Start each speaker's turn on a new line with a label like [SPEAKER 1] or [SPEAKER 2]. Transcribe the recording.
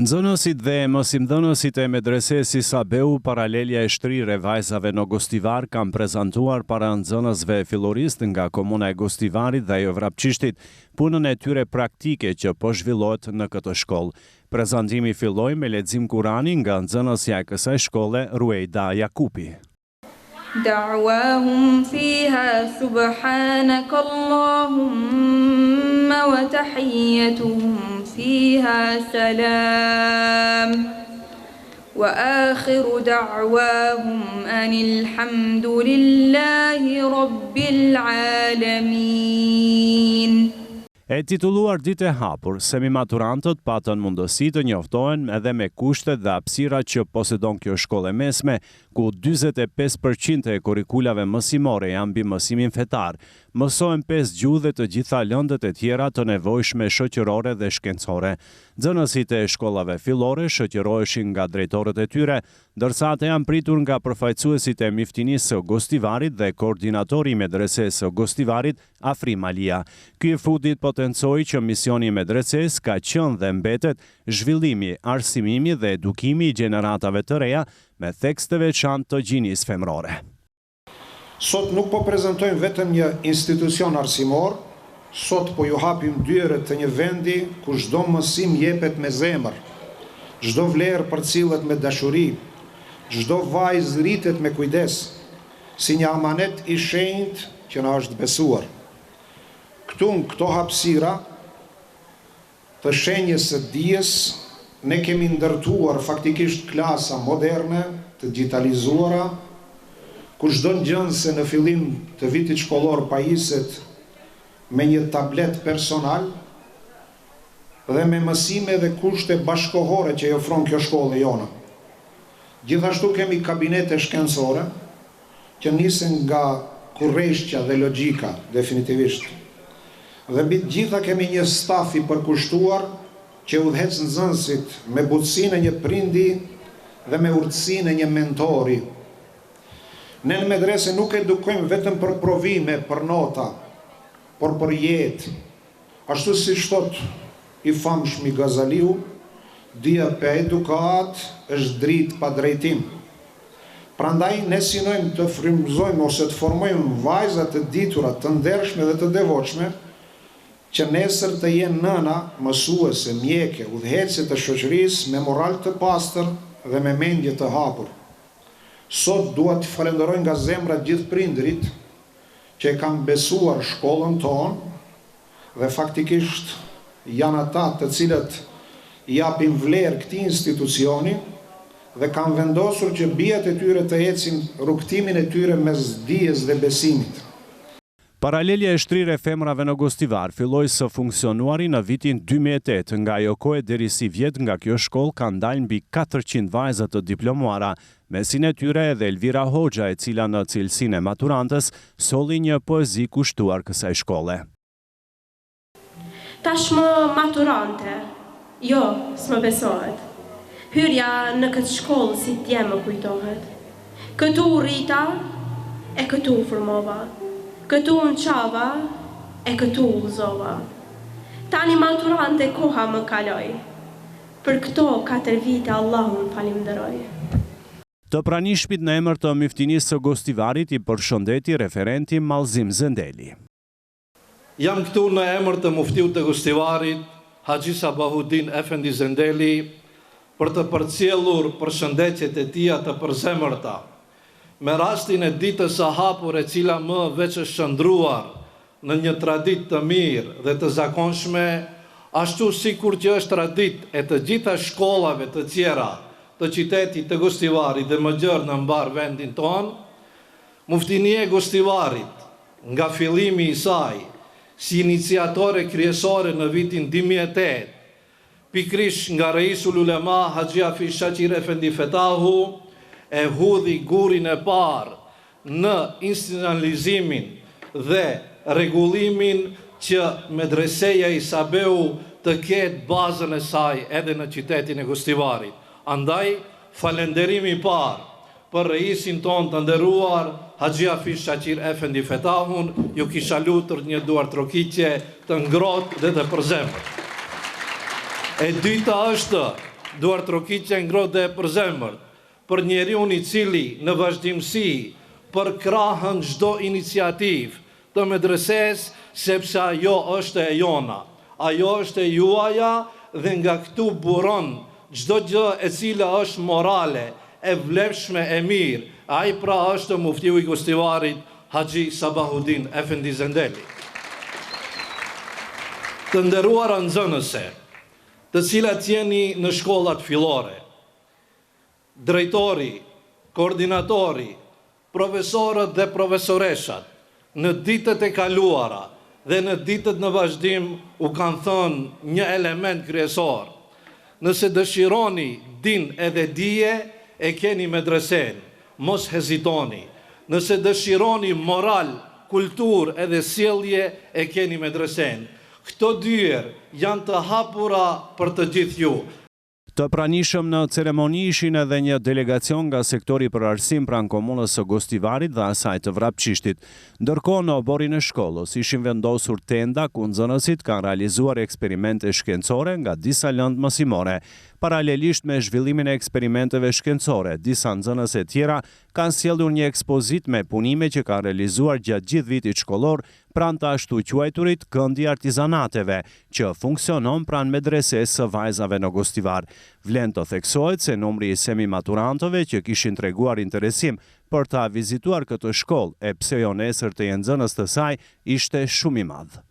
[SPEAKER 1] Nxënësit dhe mësimdhënësit e medreses Isabeu paralelja e shtrirë e vajzave në Gostivar kanë prezantuar para nxënësve fillorist nga komuna e Gostivarit dhe ajo Vrapçishtit punën e tyre praktike që po zhvillohet në këtë shkollë. Prezantimi filloi me lexim Kurani nga nxënësja e kësaj shkolle Ruejda Jakupi.
[SPEAKER 2] دعواهم فيها سبحانك اللهم وتحيتهم فيها سلام وآخر دعواهم أن الحمد لله رب العالمين.
[SPEAKER 1] E titulluar Ditë e hapur, semimaturantët patën mundësi të njoftohen edhe me kushtet dhe hapësira që posedon kjo shkollë e mesme, ku 45% e kurikulave mësimore janë mbi mësimin fetar. Mësohen 5 gjuhë dhe të gjitha lëndët e tjera të nevojshme shoqërore dhe shkencore. Nxënësit e shkollave fillore shoqëroheshin nga drejtorët e tyre, ndërsa ata janë pritur nga përfaqësuesit e Miftinisë së Gostivarit dhe koordinatori i medresesë së Gostivarit, Afrim Alia. Ky fundit potencoi që misioni i medresesë ka qenë dhe mbetet zhvillimi, arsimimi dhe edukimi i gjeneratave të reja me theks të veçantë të gjinisë femrore.
[SPEAKER 3] Sot nuk po prezantojmë vetëm një institucion arsimor, sot po ju hapim dyert të një vendi ku çdo mësim jepet me zemër, çdo vlerë përcillet me dashuri, çdo vajzë rritet me kujdes, si një amanet i shenjtë që na është besuar. Këtu në këto hapësira të shenjës së dijes, ne kemi ndërtuar faktikisht klasa moderne, të digitalizuara, ku çdo nxënëse në fillim të vitit shkollor pajiset me një tablet personal dhe me mësime dhe kushte bashkohore që i ofron kjo shkollë jona. Gjithashtu kemi kabinete shkencore që nisen nga kurreshqja dhe logjika definitivisht. Dhe mbi të gjitha kemi një staf i përkushtuar që udhëhec nxënësit me butësinë e një prindi dhe me urtësinë e një mentori. Ne në medrese nuk edukojmë vetëm për provime, për nota, por për jetë. Ashtu si thot i famshmi Gazaliu, dia pa edukat është dritë pa drejtim. Prandaj ne synojmë të frymëzojmë ose të formojmë vajza të ditura, të ndershme dhe të devotshme, që nesër të jenë nëna, mësuese, mjeke, udhëhecë të shoqërisë me moral të pastër dhe me mendje të hapur. Sot dua të falenderoj nga zemra gjithë prindrit që e kanë besuar shkollën tonë dhe faktikisht janë ata të cilët japin vlerë këtij institucioni dhe kanë vendosur që bijat e tyre të ecin rrugtimin e tyre mes dijes dhe besimit.
[SPEAKER 1] Paralelja e shtrirë e femrave në Gostivar filloi së funksionuari në vitin 2008, nga ajo kohë deri si vjet nga kjo shkollë kanë dalë mbi 400 vajza të diplomuara, mesin e tyre edhe Elvira Hoxha, e cila në cilësinë e maturantës solli një poezi kushtuar kësaj shkolle.
[SPEAKER 4] Tashmë maturante, jo, s'më besohet. Hyrja në këtë shkollë si t'je më kujtohet. Këtu rrita e këtu formova. Këtu në qava e këtu ullëzova. Tani maturante koha më kaloj. Për këto 4 vite Allahun falimderoj.
[SPEAKER 1] Të pranishmit në emër të Miftinisë së Gostivarit i përshëndeti referenti Mallzim Zendeli.
[SPEAKER 5] Jam këtu në emër të muftiut të Gostivarit, Haxhi Sabahudin Efendi Zendeli, për të përcjellur përshëndetjet e tija të përzemërta, me rastin e ditës së hapur e cila më veç është shndruar në një traditë të mirë dhe të zakonshme, ashtu sikur që është traditë e të gjitha shkollave të tjera të qytetit të Gostivarit dhe më gjërë në mbar vendin tonë, Muftinia e Gostivarit, nga fillimi i saj, si iniciatore kryesore në vitin 2008, pikrish nga Reisul Ulema Haxhi Hafiz Shaqir Efendi Fetahu, e hudhi gurin e parë në institucionalizimin dhe rregullimin që medreseja Isabeu të ketë bazën e saj edhe në qytetin e Gostivarit. Andaj, falenderimi i parë për reisin ton të nderuar Haxhi Hafiz Shaqir Efendi Fetahun, ju kisha lutur një duar trokitje të ngrohtë dhe të përzemër. E dyta është duar trokitje ngrohtë për zemër, për njeriu i cili në vazhdimsi për krahën çdo iniciativë të medreses, sepse ajo është e jona, ajo është e juaja dhe nga këtu buron çdo gjë e cila është morale, e vlefshme, e mirë. Ai pra është muftiu i Gostivarit Haxhi Sabahuddin Efendi Zendeli. Të nderuara nxënëse, të cilat jeni në shkollat fillore, drejtori, koordinatori, profesorët dhe profesoreshat, në ditët e kaluara dhe në ditët në vazhdim u kanë thënë një element kryesor. Nëse dëshironi din edhe dije, e keni medresen, mos hezitoni. Nëse dëshironi moral, kultur edhe sjellje, e keni medresen. Këto dyert janë të hapura për të gjithë ju.
[SPEAKER 1] Të pranishëm në ceremoni ishin edhe një delegacion nga sektori për arsim pranë komunës së Gostivarit dhe asaj të Vrapçishtit. Ndërkohë në oborin e shkollës ishin vendosur tenda ku nxënësit kanë realizuar eksperimente shkencore nga disa lëndë mësimore. Paralelisht me zhvillimin e eksperimenteve shkencore, disa nxënës e tjera kanë sjellur një ekspozit me punime që kanë realizuar gjatë gjithë vitit shkollor pranë të ashtu quajturit këndi artizanateve, që funksionon pranë medresesë së vajzave në Gostivar. Vlen të theksohet se numri i semi-maturantëve që kishin treguar interesim për ta vizituar këtë shkollë e pse jo nesër të jenë nxënës të saj ishte shumë i madh.